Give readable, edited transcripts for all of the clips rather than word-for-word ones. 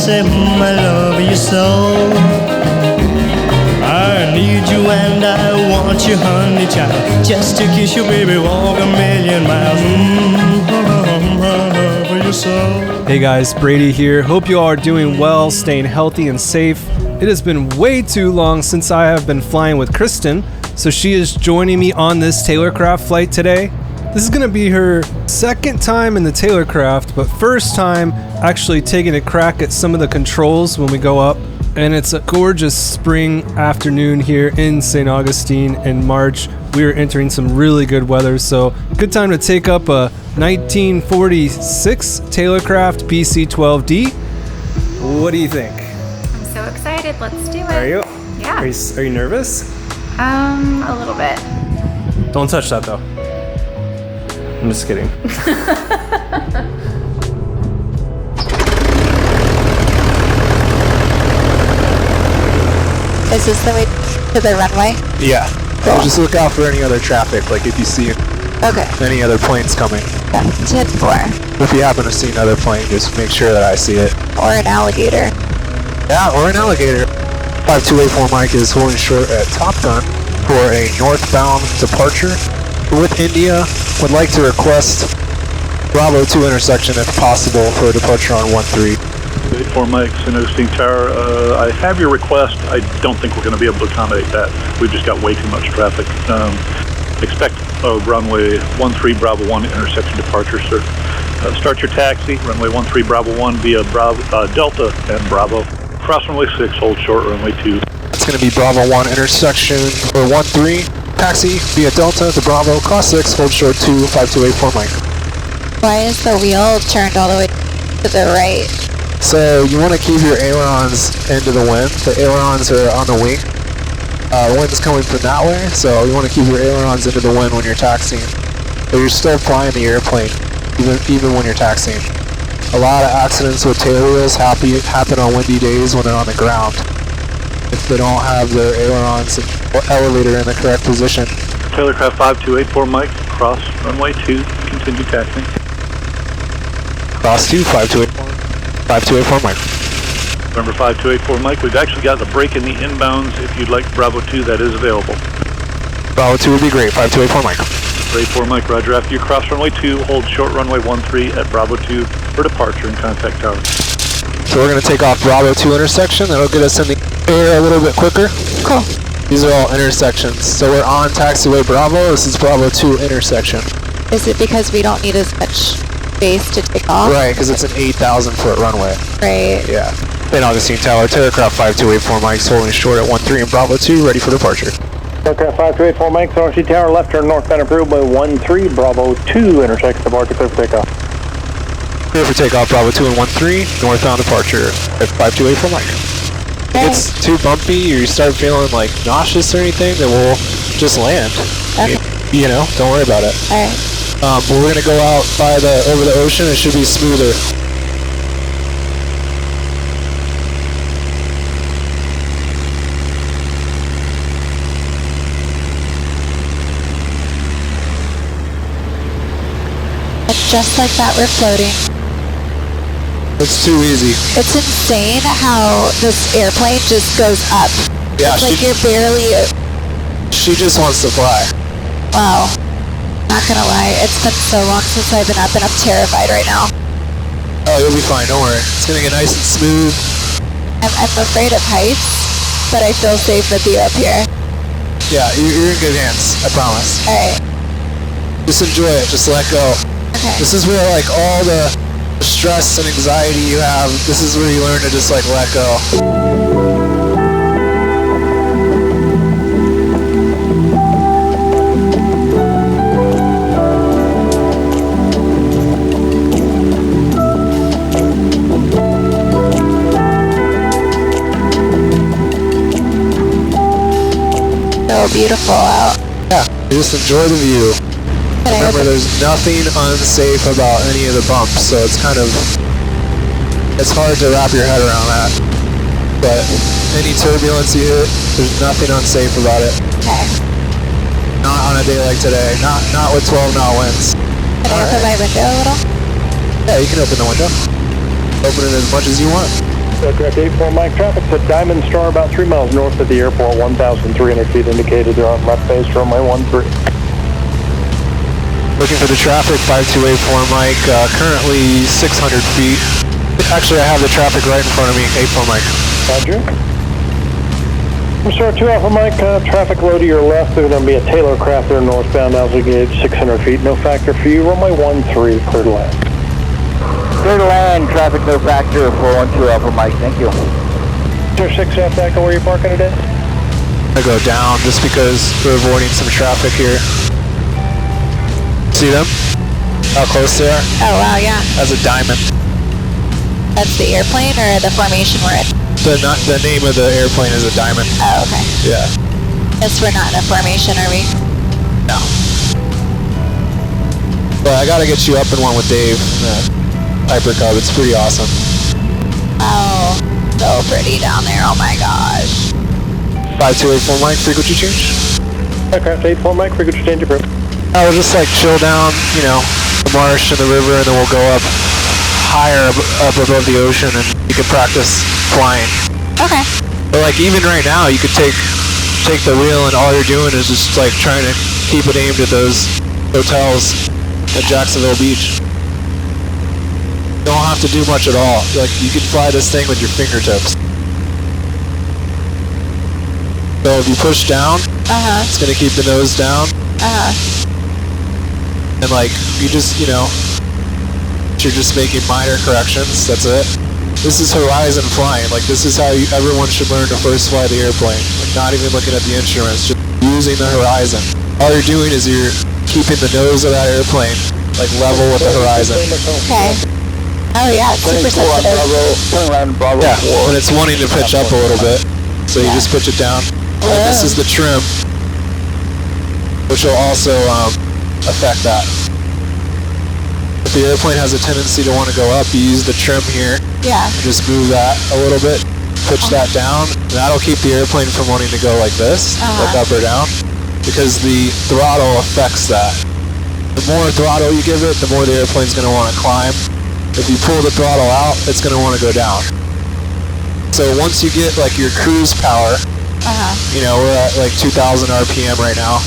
say, I love you so. I need you and I want you, honey child, just to kiss you, baby, walk a million miles. I love you so. Hey guys, Brady here. Hope you all are doing well, staying healthy and safe. It has been way too long since I have been flying with Kristin, so she is joining me on this Taylorcraft flight today. This is going to be her second time in the Taylorcraft, but first time actually taking a crack at some of the controls when we go up. And it's a gorgeous spring afternoon here in St. Augustine in March. We are entering some really good weather, so good time to take up a 1946 Taylorcraft BC-12D. What do you think? I'm so excited. Let's do it. Are you? Yeah. Are you nervous? A little bit. Don't touch that though. I'm just kidding. Is this the way to the runway? Yeah. Cool. Just look out for any other traffic, like if you see any other planes coming. Yeah. 10-4. If you happen to see another plane, just make sure that I see it. Or an alligator. Yeah, or an alligator. 5284 Mike is holding short at Top Gun for a northbound departure with India. Would like to request Bravo 2 intersection if possible for a departure on 13. 84 Mike, St. Augustine Tower. I have your request. I don't think we're going to be able to accommodate that. We've just got way too much traffic. Expect runway 13 Bravo 1 intersection departure, sir. Start your taxi, runway 13 Bravo 1 via Delta and Bravo. Cross runway 6, hold short, runway 2. It's going to be Bravo 1 intersection for 13. Taxi via Delta to Bravo, cross 6, hold short 2, 5284 Mike. Why is the wheel turned all the way to the right? So you want to keep your ailerons into the wind. The ailerons are on the wing. The wind is coming from that way, so you want to keep your ailerons into the wind when you're taxiing. But you're still flying the airplane, even when you're taxiing. A lot of accidents with tailwheels happen on windy days when they're on the ground. If they don't have their ailerons or elevator in the correct position. Taylorcraft 5284 Mike, cross runway 2, continue taxiing. Cross 2, 5284. 5284 Mike. Remember 5284 Mike, we've actually got the break in the inbounds. If you'd like Bravo 2, that is available. Bravo 2 would be great, 5284 Mike. 84 Mike, roger. After you cross runway 2, hold short runway 13 at Bravo 2 for departure and contact tower. So we're going to take off Bravo 2 intersection. That'll get us in the air a little bit quicker. Cool. These are all intersections. So we're on taxiway Bravo. This is Bravo 2 intersection. Is it because we don't need as much space to take off? Right, because it's an 8,000 foot runway. Right. Yeah. St. Augustine Tower, Taylorcraft 5284 Mike's holding short at 13 and Bravo 2, ready for departure. Taylorcraft 5284 Mike, St. Augustine Tower, left turn northbound approved by 13 Bravo 2, intersection departure, clear for takeoff. Clear for takeoff, Bravo 2 and 13, northbound departure at 5284 Mike. If it's too bumpy or you start feeling like nauseous or anything, then we'll just land. Okay. You know, don't worry about it. Alright. But we're gonna go out by over the ocean. It should be smoother. And just like that, we're floating. It's too easy. It's insane how this airplane just goes up. Yeah, it's like you're barely... She just wants to fly. Wow. Not gonna lie, it's been so long since I've been up and I'm terrified right now. Oh, you'll be fine, don't worry. It's gonna get nice and smooth. I'm afraid of heights, but I feel safe with you up here. Yeah, you're in good hands, I promise. Alright. Just enjoy it, just let go. Okay. This is where like all the stress and anxiety you have, this is where you learn to just like let go. So beautiful out. Yeah, just enjoy the view. Remember, there's nothing unsafe about any of the bumps, so it's hard to wrap your head around that. But any turbulence you hit, there's nothing unsafe about it. Okay. Not on a day like today. Not with 12 knot winds. Can I open my window a little? Yeah, you can open the window. Open it as much as you want. Tailcraft 84 Mike, traffic's at Diamond Star about 3 miles north of the airport, 1,300 feet indicated. They're on left base, runway 13. Looking for the traffic, 5284 Mike, currently 600 feet. Actually, I have the traffic right in front of me, 84 Mike. Roger. Star 2 Alpha Mike, traffic low to your left. There's going to be a Taylorcraft there northbound, altitude gauge 600 feet. No factor for you, runway 13, clear to land. Clear to land, traffic no factor, 412 Alpha Mike, thank you. Star 6 Alpha Echo, where are you parking today? I go down just because we're avoiding some traffic here. See them? How close they are? Oh, wow, yeah. That's a diamond. That's the airplane or the formation we're in? The name of the airplane is a diamond. Oh, okay. Yeah. Guess we're not in a formation, are we? No. But I gotta get you up in one with Dave in the Hyper Cub. It's pretty awesome. Oh, so pretty down there. Oh my gosh. 5284 Mike, frequency change? Aircraft 84 Mike, frequency change approved. I will just like chill down, you know, the marsh and the river, and then we'll go up higher up above the ocean, and you can practice flying. Okay. But like even right now, you could take the wheel, and all you're doing is just like trying to keep it aimed at those hotels at Jacksonville Beach. You don't have to do much at all. Like you can fly this thing with your fingertips. So if you push down, it's gonna keep the nose down. And like, you just, you know, you're just making minor corrections, that's it. This is horizon flying, like this is how everyone should learn to first fly the airplane. Like not even looking at the instruments, just using the horizon. All you're doing is you're keeping the nose of that airplane like level with the horizon. Okay. Oh yeah, it's super sensitive. Turn around, Bravo. Yeah, when it's wanting to pitch up a little bit. So you just pitch it down. And this is the trim, which will also affect that. If the airplane has a tendency to want to go up, you use the trim here. Yeah. And just move that a little bit, pitch that down, and that'll keep the airplane from wanting to go like this, like up or down, because the throttle affects that. The more throttle you give it, the more the airplane's going to want to climb. If you pull the throttle out, it's going to want to go down. So once you get like your cruise power, you know, we're at like 2,000 RPM right now.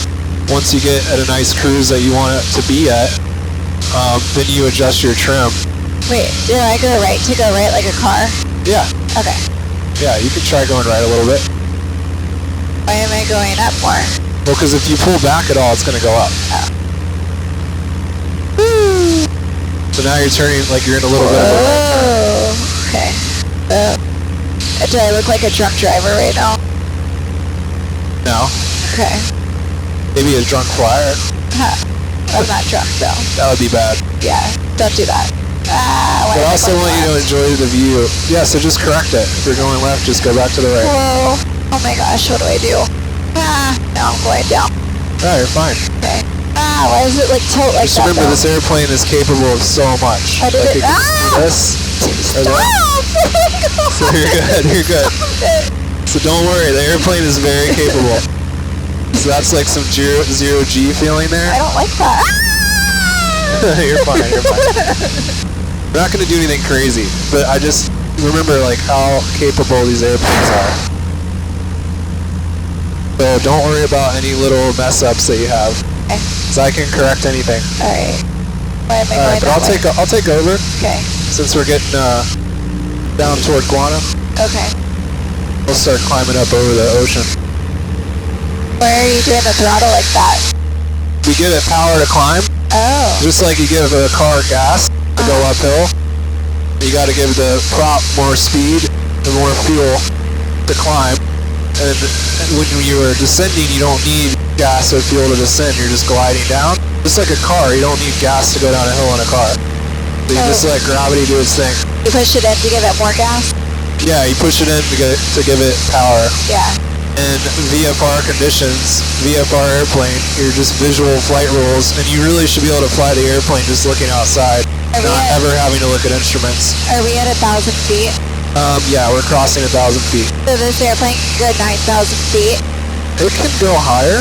Once you get at a nice cruise that you want it to be at, then you adjust your trim. Wait, do I go right to go right like a car? Yeah. Okay. Yeah, you can try going right a little bit. Why am I going up more? Well, because if you pull back at all, it's going to go up. Woo! So now you're turning like you're in a little bit of a... Oh, okay. Do I look like a drunk driver right now? No. Okay. Maybe a drunk flyer. I'm not drunk though. That would be bad. Yeah, don't do that. But I also want you to enjoy the view. Yeah, so just correct it. If you're going left, just go back to the right. Whoa. Oh my gosh, what do I do? Now I'm going down. Oh, you're fine. Okay. Why does it like tilt like Just that? remember, this airplane is capable of so much. I did like it. it can do this. Or that. So you're good, you're good. So don't worry, the airplane is very capable. So that's like some zero G feeling there. I don't like that. You're fine, you're fine. We're not going to do anything crazy, but I just remember like how capable these airplanes are. So don't worry about any little mess ups that you have. Okay. So I can correct anything. Alright. Why am I Alright, going but I'll take over. Okay. Since we're getting down toward Guana. Okay. We'll start climbing up over the ocean. Why are you doing the throttle like that? We give it power to climb. Oh. Just like you give a car gas to go uphill. You got to give the prop more speed and more fuel to climb. And when you are descending, you don't need gas or fuel to descend. You're just gliding down. Just like a car, you don't need gas to go down a hill in a car. So you just let gravity do its thing. You push it in to give it more gas? Yeah, you push it in to give it power. Yeah. And VFR conditions, VFR airplane, you're just visual flight rules, and you really should be able to fly the airplane just looking outside, not ever having to look at instruments. Are we at 1,000 feet? Yeah, we're crossing 1,000 feet. So this airplane can go 9,000 feet? It can go higher,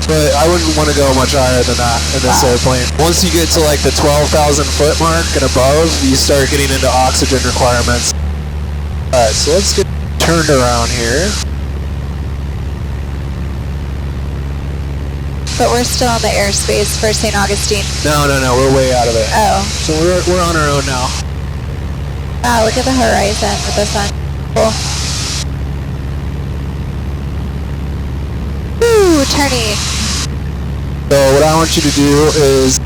but I wouldn't want to go much higher than that in this airplane. Once you get to like the 12,000 foot mark and above, you start getting into oxygen requirements. Alright, so let's get turned around here. But we're still in the airspace for St. Augustine. No, we're way out of it. Oh. So we're on our own now. Wow, look at the horizon with the sun. Cool. Ooh, turning. So what I want you to do is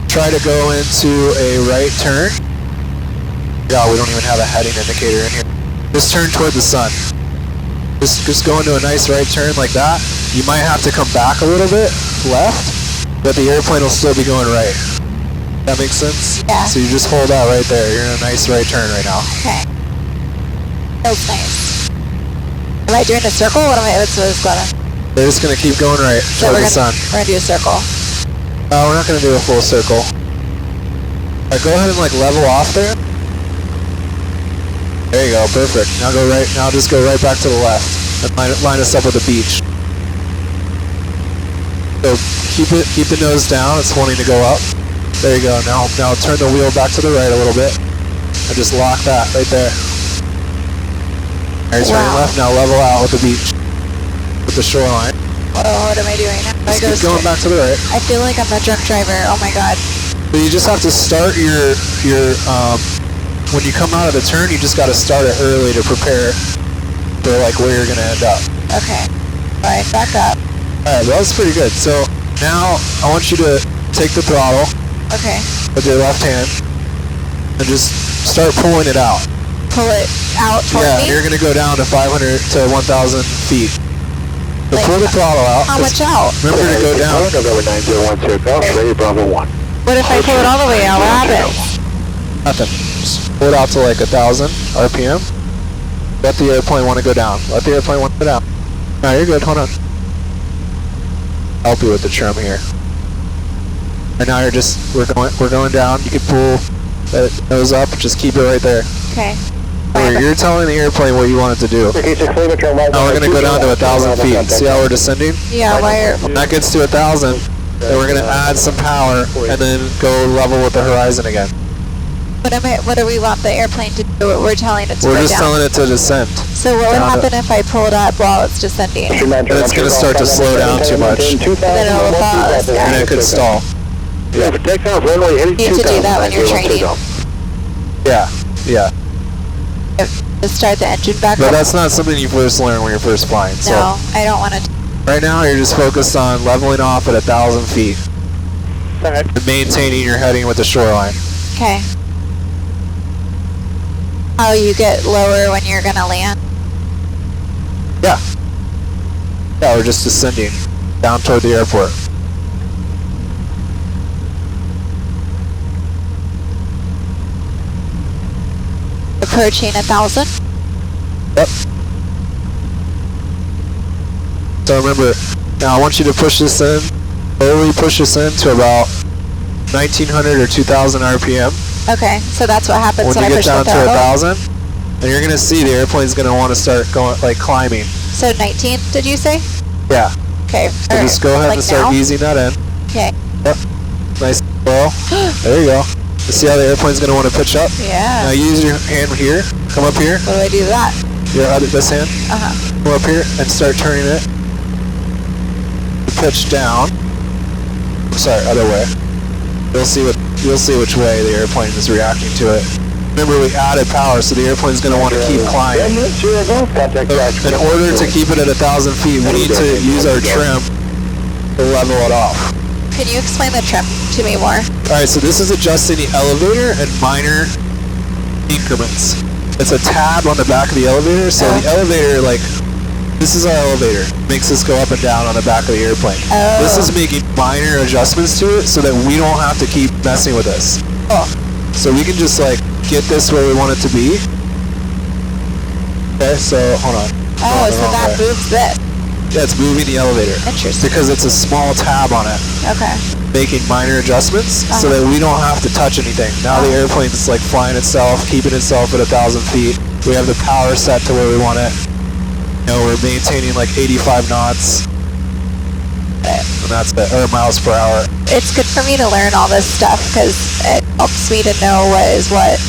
try to go into a right turn. God, we don't even have a heading indicator in here. Just turn toward the sun. Just go into a nice right turn like that. You might have to come back a little bit left, but the airplane will still be going right. That makes sense? Yeah. So you just hold out right there. You're in a nice right turn right now. Okay. Feels nice. Am I doing a circle? What's this going on? They're just going to keep going right So toward the sun. We're going to do a circle. We're not going to do a full circle. Alright, go ahead and like level off there. There you go, perfect. Now go right. Now just go right back to the left and line us up with the beach. So keep the nose down. It's wanting to go up. There you go. Now turn the wheel back to the right a little bit and just lock that right there. Alright, turning left. Now level out with the beach, with the shoreline. What am I doing now? Just keep going back to the right. I feel like I'm a drunk driver. Oh my god. So you just have to start your when you come out of the turn, you just got to start it early to prepare for like where you're gonna end up. Okay. Alright, back up. Alright, well, that's pretty good. So now I want you to take the throttle Okay. with your left hand and just start pulling it out. Pull it out towards Yeah, me? you're gonna go down to 500 to 1,000 feet. So Like, pull the throttle out. How much out? Remember to go down. November 9010 Takeoff, ready Bravo 1. What if I pull it all the way out? What happens? Nothing. Just pull it out to like 1,000 RPM. Let the airplane want to go down. Let the airplane want to go down. No, you're good. Hold on. Help you with the trim here. And now we're going down. You can pull that nose up. Just keep it right there. Okay. You're telling the airplane what you want it to do. Now we're going to go down to 1,000 feet. See how we're descending? Yeah, When that gets to 1,000, then we're going to add some power and then go level with the horizon again. What do we want the airplane to do? We're telling it to We're go just down. telling it to descend. So what would happen if I pull it up while it's descending? And it's going to start to slow down too much. Then it'll pause. And it could stall. Yeah, for takeoff, runway heading You have to do that when you're training. Yeah. Just start the engine back But up. that's not something you first learn when you're first flying. So No, I don't want to. right now you're just focused on leveling off at 1,000 feet. And maintaining your heading with the shoreline. Okay. How you get lower when you're gonna land? Yeah, we're just descending down toward the airport. Approaching 1,000. Yep. So remember, now I want you to push this in, slowly push this in to about 1,900 or 2,000 RPM. Okay, so that's what happens When when I you push get down the to throttle. 1,000, and you're gonna see the airplane's gonna want to start going, like climbing. So 19, did you say? Yeah. Okay. So just go ahead like and start now? easing that in. Okay. Yep. Nice and slow. There you go. You see how the airplane's gonna want to pitch up? Now Yeah. use your hand here. Come up here. What do I do to that? Your other this hand. Come up here and start turning it. Pitch down. Sorry, other way. You'll see which way the airplane is reacting to it. Remember, we added power, so the airplane's going to want to keep climbing. So in order to keep it at 1,000 feet, we need to use our trim to level it off. Can you explain the trim to me more? Alright, so this is adjusting the elevator in minor increments. It's a tab on the back of the elevator, so the elevator, like, this is our elevator. Makes this go up and down on the back of the airplane. This is making minor adjustments to it so that we don't have to keep messing with this. So we can just, like, get this where we want it to be. Okay, so, hold on. Oh, so that moves this. Yeah, it's moving the elevator. Interesting. Because it's a small tab on it. Okay. Making minor adjustments so that we don't have to touch anything. Now the airplane's like flying itself, keeping itself at 1,000 feet. We have the power set to where we want it. You know, we're maintaining like 85 knots. And that's it, or miles per hour. It's good for me to learn all this stuff because it helps me to know what is what.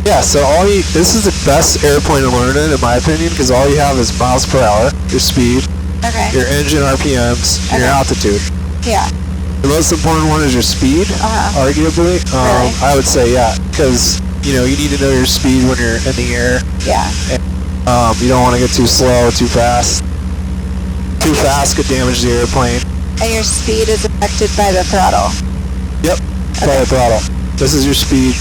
Yeah, so this is the best airplane to learn in my opinion, because all you have is miles per hour, your speed, Okay. your engine RPMs, and your altitude. Yeah. The most important one is your speed, arguably. Really? I would say, yeah, because, you know, you need to know your speed when you're in the air. Yeah. And, you don't want to get too slow, too fast. Too fast could damage the airplane. And your speed is affected by the throttle. Yep, by the throttle. This is your speed,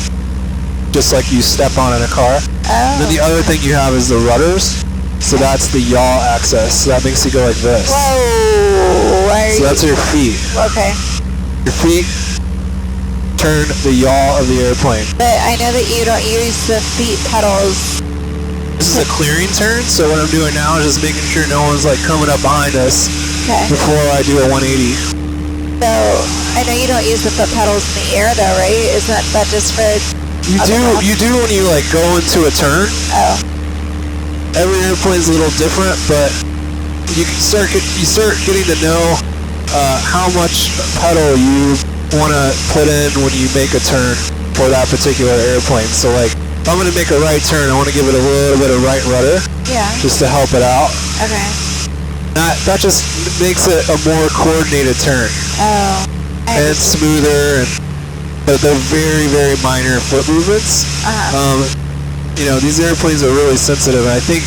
just like you step on in a car. Oh. Then the other thing you have is the rudders. So that's the yaw axis. So that makes you go like this. Whoa. So that's your feet. Okay. Your feet turn the yaw of the airplane. But I know that you don't use the feet pedals. This is a clearing turn, so what I'm doing now is just making sure no one's like coming up behind us before I do a 180. So I know you don't use the foot pedals in the air though, right? Isn't that just for... You do when you like go into a turn. Oh. Every airplane's a little different, but you start getting to know how much pedal you want to put in when you make a turn for that particular airplane. So like, if I'm going to make a right turn, I want to give it a little bit of right rudder. Yeah. Just to help it out. Okay. That just makes it a more coordinated turn. Oh. And smoother, but they're very, very minor foot movements. You know, these airplanes are really sensitive, and I think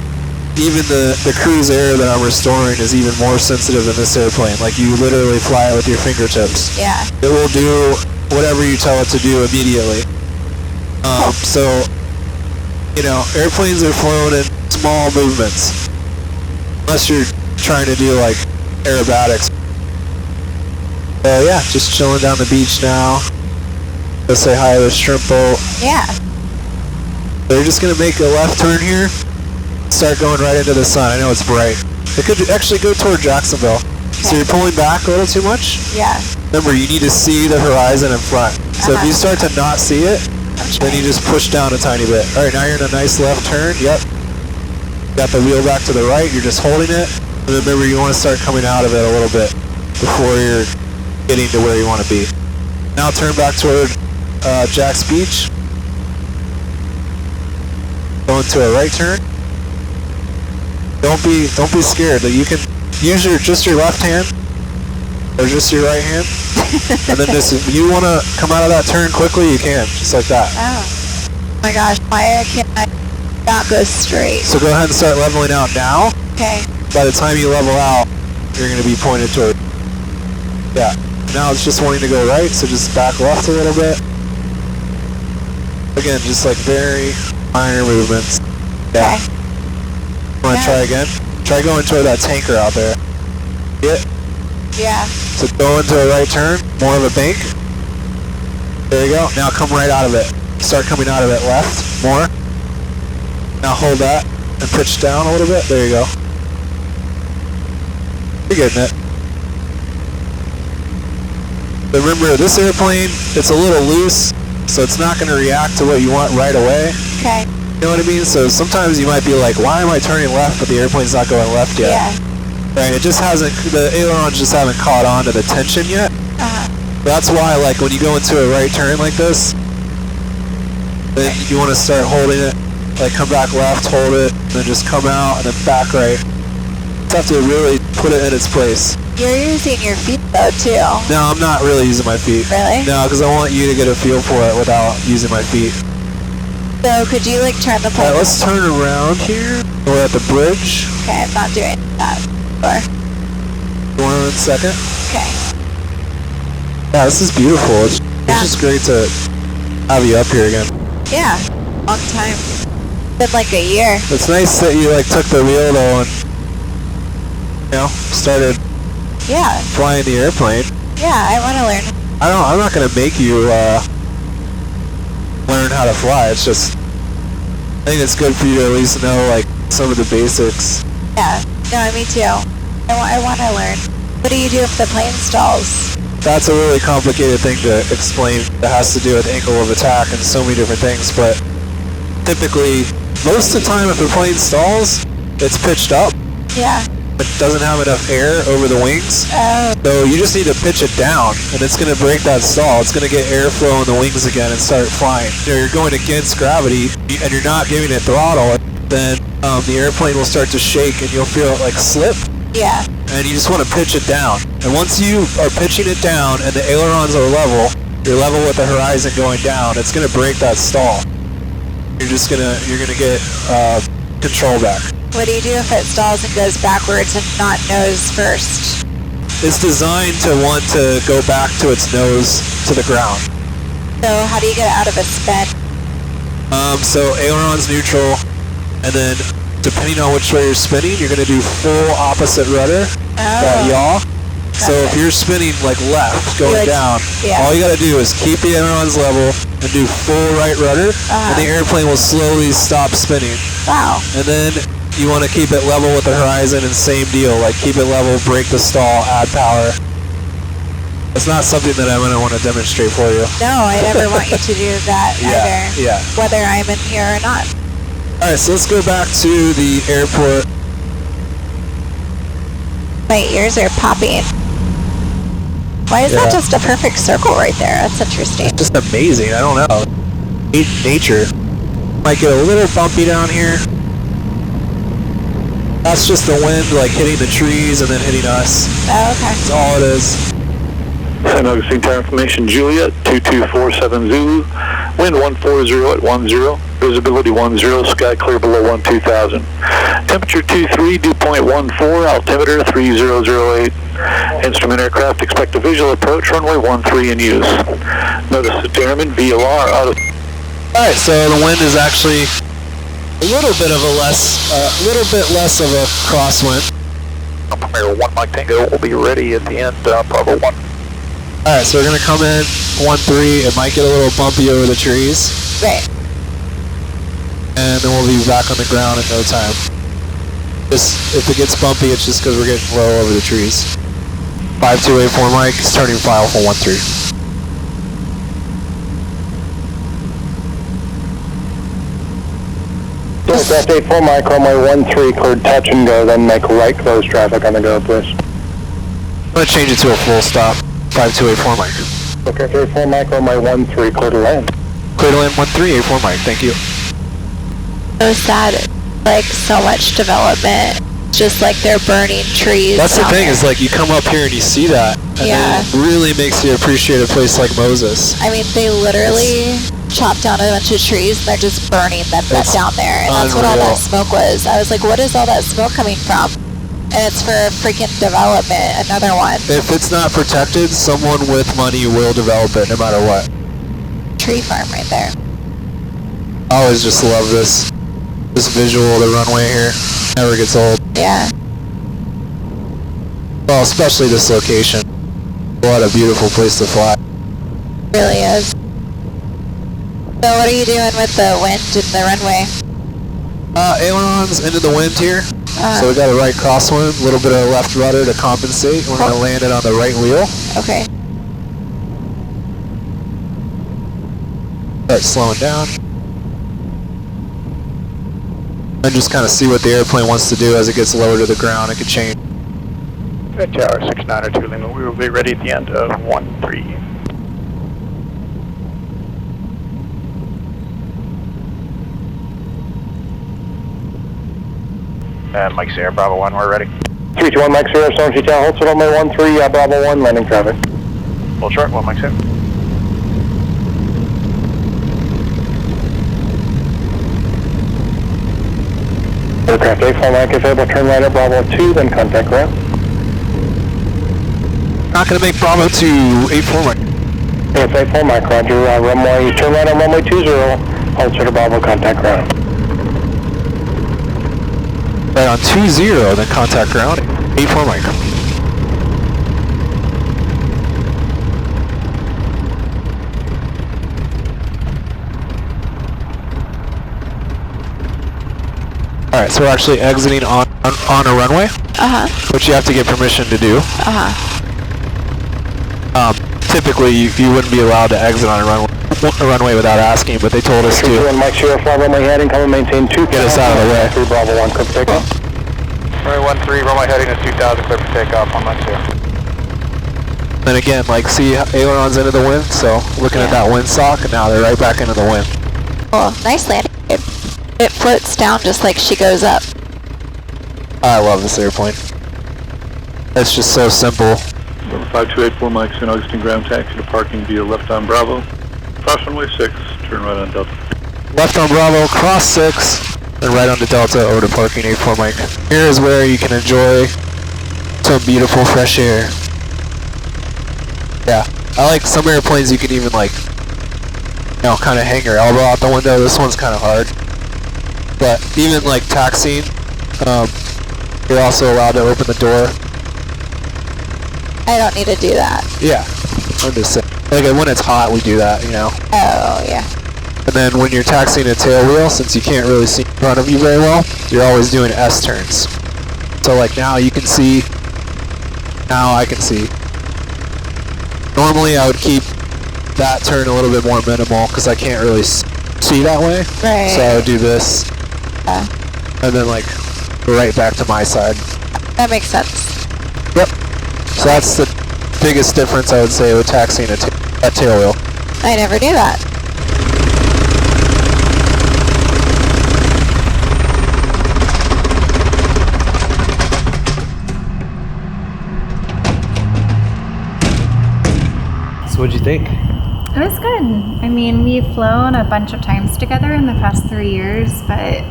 even the cruise air that I'm restoring is even more sensitive than this airplane. Like, you literally fly it with your fingertips. Yeah. It will do whatever you tell it to do immediately. So, you know, airplanes are flown in small movements. Unless you're trying to do, like, aerobatics. So, yeah, just chilling down the beach now. Go say hi to the shrimp boat. Yeah. They're just going to make a left turn here. Start going right into the sun. I know it's bright. It could actually go toward Jacksonville. So you're pulling back a little too much? Yeah. Remember, you need to see the horizon in front. So if you start to not see it, then you just push down a tiny bit. Alright, now you're in a nice left turn. Yep. Got the wheel back to the right. You're just holding it. And remember, you want to start coming out of it a little bit before you're getting to where you want to be. Now turn back toward Jack's Beach. Going to a right turn. Don't be scared. That you can use just your left hand or just your right hand, and then just if you want to come out of that turn quickly, you can, just like that. Oh my gosh, why can't I not go straight? So go ahead and start leveling out now. Okay. By the time you level out, you're going to be pointed toward. Yeah. Now it's just wanting to go right, so just back left a little bit. Again, just like very minor movements. Yeah. Okay. Want to try again? Try going toward that tanker out there. Yeah. Yeah. So go into a right turn, more of a bank. There you go. Now come right out of it. Start coming out of it left, more. Now hold that and pitch down a little bit. There you go. You're getting it. But remember, this airplane, it's a little loose, so it's not going to react to what you want right away. Okay. You know what I mean? So sometimes you might be like, why am I turning left, but the airplane's not going left yet? Yeah. Right, it just hasn't, the ailerons just haven't caught on to the tension yet. That's why, like, when you go into a right turn like this, then you want to start holding it, like come back left, hold it, and then just come out, and then back right. You have to really put it in its place. You're using your feet though, too. No, I'm not really using my feet. Really? No, because I want you to get a feel for it without using my feet. So could you like turn the plane? Alright, let's turn around here. We're at the bridge. Okay, I'm not doing that. One second. Okay. Yeah, this is beautiful. It's just great to have you up here again. Yeah, long time. Been like a year. It's nice that you like took the wheel though and started flying the airplane. Yeah, I want to learn. I'm not gonna make you learn how to fly. It's just I think it's good for you to at least know like some of the basics. Yeah, no, me too. I want to learn. What do you do if the plane stalls? That's a really complicated thing to explain. That has to do with angle of attack and so many different things, but typically, most of the time if the plane stalls, it's pitched up. Yeah. it doesn't have enough air over the wings. Oh. So you just need to pitch it down, and it's going to break that stall. It's going to get airflow in the wings again and start flying. You're going against gravity, and you're not giving it throttle, then the airplane will start to shake, and you'll feel it like slip. Yeah. And you just want to pitch it down. And once you are pitching it down, and the ailerons are level, you're level with the horizon going down, it's going to break that stall. You're gonna get control back. What do you do if it stalls and goes backwards and not nose first? It's designed to want to go back to its nose to the ground. So how do you get it out of a spin? So aileron's neutral, and then depending on which way you're spinning, you're gonna do full opposite rudder, that yaw. So if you're spinning like left, going down, all you gotta do is keep the ailerons level and do full right rudder, and the airplane will slowly stop spinning. Wow. And then you want to keep it level with the horizon, and same deal, like keep it level, break the stall, add power. It's not something that I'm gonna want to demonstrate for you. No, I never want you to do that either. Yeah. Whether I'm in here or not. Alright, so let's go back to the airport. My ears are popping. Why is that just a perfect circle right there? That's interesting. It's just amazing, I don't know. Nature. Might get a little bumpy down here. That's just the wind like hitting the trees and then hitting us. Oh, okay. That's all it is. San Augustine Tower Information, Juliet, 2247 Zulu, wind 140 at 10, visibility 10, sky clear below 12,000. Temperature 23, dew point 14, altimeter 3008. Instrument aircraft, expect a visual approach, runway 13 in use. Notice the airman, VOR, out of... Alright, so the wind is actually a little bit less of a crosswind. Premier 1 Mike Tango will be ready at the end, Bravo 1. Alright, so we're going to come in 1-3. It might get a little bumpy over the trees. Right. And then we'll be back on the ground in no time. Just, if it gets bumpy, it's just because we're getting low over the trees. 5284 Mike is turning file for 13. Tailcraft 84 Mike, runway 13, cleared touch and go, then make right close traffic on the go, please. I'm going to change it to a full stop. 5284 Mike. Tailcraft 84 Mike, runway 13, clear to land. Clear to land 1384 Mike, thank you. So sad. Like, so much development. Just like they're burning trees. That's the thing, is like you come up here and you see that, and then it really makes you appreciate a place like Moses. I mean, they literally chopped down a bunch of trees and they're just burning them down there. And that's what all that smoke was. I was like, what is all that smoke coming from? And it's for freaking development, another one. If it's not protected, someone with money will develop it no matter what. Tree farm right there. I always just love this visual of the runway here. Never gets old. Yeah. Well, especially this location. What a beautiful place to fly. It really is. So what are you doing with the wind and the runway? Ailerons into the wind here. So we got a right crosswind, a little bit of left rudder to compensate. We're going to land it on the right wheel. Okay. Start slowing down. And just kind of see what the airplane wants to do as it gets lower to the ground. It could change. Tower 692 Lima, we will be ready at the end of 13. Mike Sierra, Bravo 1, we're ready. 321 Mike Sierra, Storm Sea Tower, hold runway 13, Bravo 1, landing traffic. Full short, 1 Mike Sierra. Aircraft 84 Mike, if able, turn right at Bravo 2, then contact ground. Not going to make Bravo 2, 84 Mike. If 84 Mike, roger, runway, turn right on runway 20, hold center Bravo, contact ground. Right on 20, then contact ground, 84 Mike. Alright, so we're actually exiting on a runway, which you have to get permission to do. Typically, you wouldn't be allowed to exit on a runway without asking, but they told us to. Mike Sierra, fly runway heading, come and maintain 2. Get us out of the way. 3 Bravo 1, quick takeoff. Runway 13, runway heading to 2000, clear for takeoff, 192. And again, like, see ailerons into the wind, so looking at that windsock, and now they're right back into the wind. Oh, nice landing. It floats down just like she goes up. I love this airplane. It's just so simple. 5284 Mike, St. Augustine ground taxi to parking via left on Bravo. Cross runway 6, turn right on Delta. Left on Bravo, cross 6, and right onto Delta over to parking 84 Mike. Here is where you can enjoy some beautiful fresh air. Yeah, I like some airplanes you can even like, you know, kind of hang your elbow out the window. This one's kind of hard. But even like taxiing, you're also allowed to open the door. I don't need to do that. Yeah, I'm just saying. Like when it's hot, we do that, you know. Oh, yeah. And then when you're taxiing a tailwheel, since you can't really see in front of you very well, you're always doing S turns. So like now you can see, now I can see. Normally I would keep that turn a little bit more minimal because I can't really see that way. Right. So I would do this. Yeah. And then like right back to my side. That makes sense. Yep. So that's the biggest difference I would say with taxiing a tailwheel. I never knew that. So what'd you think? It was good. I mean, we've flown a bunch of times together in the past 3 years, but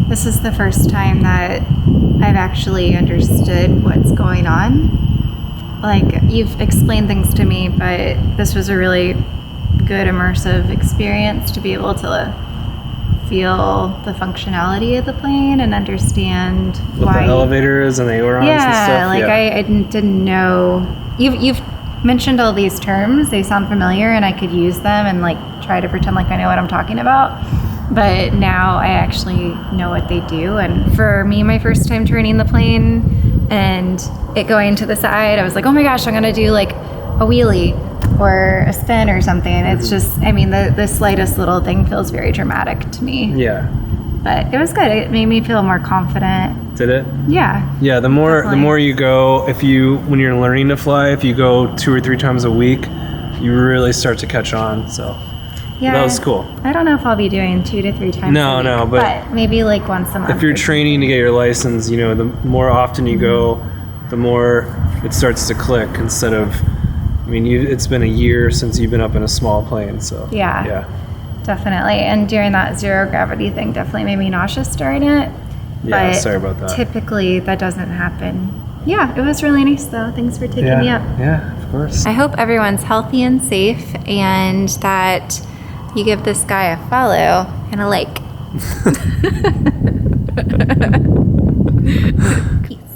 this is the first time that I've actually understood what's going on. Like, you've explained things to me, but this was a really good immersive experience to be able to feel the functionality of the plane and understand What why the elevator is and the ailerons and stuff? like I didn't know. You've mentioned all these terms. They sound familiar and I could use them and like try to pretend like I know what I'm talking about. But now I actually know what they do. And for me, my first time turning the plane and it going to the side, I was like, oh my gosh, I'm gonna do like a wheelie or a spin or something. It's just, I mean, the slightest little thing feels very dramatic to me. Yeah. But it was good. It made me feel more confident. Did it? Yeah. Yeah, the more Definitely. you go, when you're learning to fly, if you go 2 or 3 times a week, you really start to catch on. So Yeah. that was cool. I don't know if I'll be doing 2 to 3 times No, a week, no, but maybe like once a month. If you're or training to get your license, you know, the more often you go, the more it starts to click instead of, I mean, it's been a year since you've been up in a small plane, so. Yeah. Definitely. And during that zero gravity thing, definitely made me nauseous during it. Yeah, But sorry about that. Typically, that doesn't happen. Yeah, it was really nice though. Thanks for taking me up. Yeah, of course. I hope everyone's healthy and safe and that you give this guy a follow and a like. Peace.